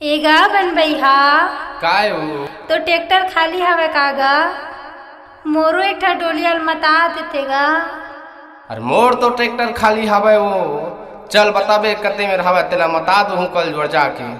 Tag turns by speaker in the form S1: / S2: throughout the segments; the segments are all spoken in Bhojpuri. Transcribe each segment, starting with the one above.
S1: एगा बनबैहा
S2: काय हो?
S1: तो ट्रैक्टर खाली हवे कागा मोरो एक ठा डोलियल मता देतेगा।
S2: अरे मोर तो ट्रैक्टर खाली हवे वो चल बताबे कते में हवे तेला मता दू कल जोड़ जाके।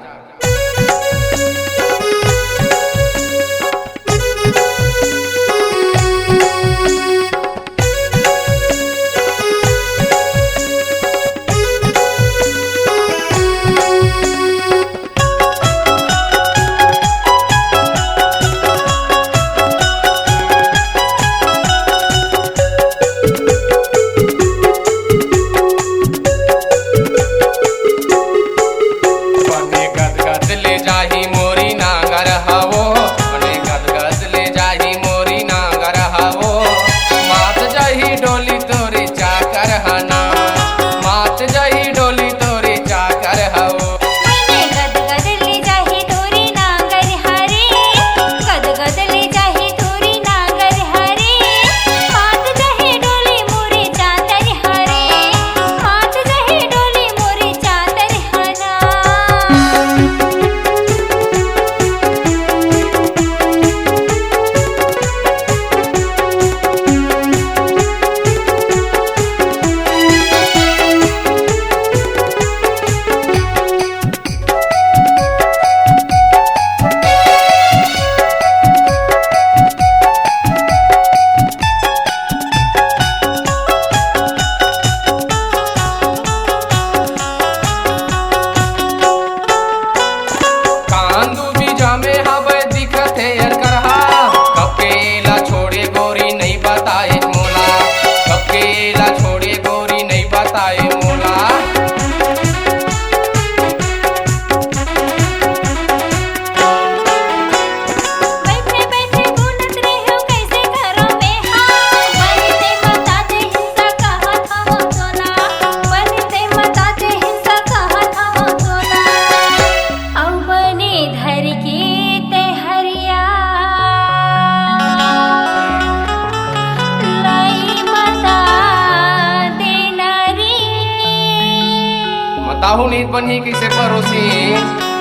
S2: ताहू नींद बनी कैसे परोसी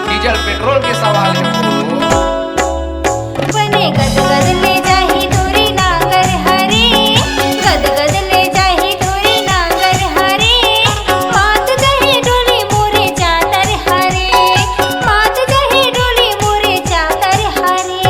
S2: डीजल पेट्रोल के सवाल है।
S1: बने गद गद ले जाही दूरी नांगर हरी गद गद ले जाही दूरी नांगर हरी मात जही डोली मोरे चादर हरे मात जही डोली मोरे चादर हरे।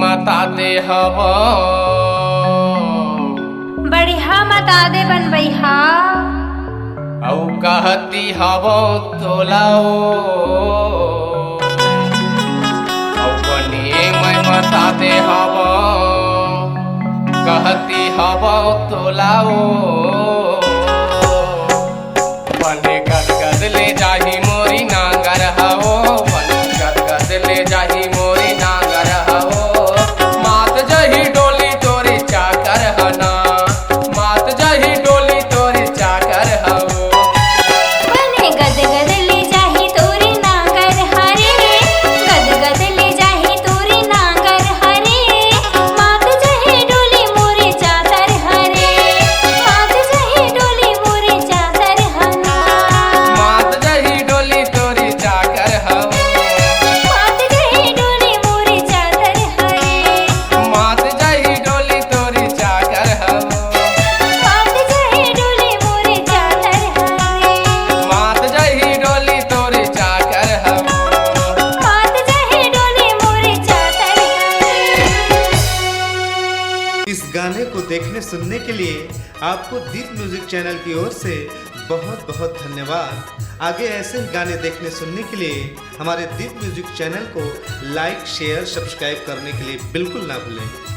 S2: मता दे हवा
S1: बढ़िया मता दे बनबैहा
S2: औ कहती हवा तोलाओ बनी मैं मता दे हवा कहती हवा तोलाओ बने गद गद ले जाही मोरी नांगर हवो बने गद गद ले जाही मोरी नांगर हवो मात जही डोली तोरी चाकर हना मात जही डोली तोरी चाकर हवो
S1: बने गद गद ले जाही तोरी नांगर हरे गद गद ले जाही तोरी नांगर हरे मात जही डोली मोरे चादर हरे मात जही डोली मोरे चादर हना
S2: मात जही डोली
S3: देखने सुनने के लिए आपको दीप म्यूजिक चैनल की ओर से बहुत बहुत धन्यवाद। आगे ऐसे ही गाने देखने सुनने के लिए हमारे दीप म्यूजिक चैनल को लाइक शेयर सब्सक्राइब करने के लिए बिल्कुल ना भूलें।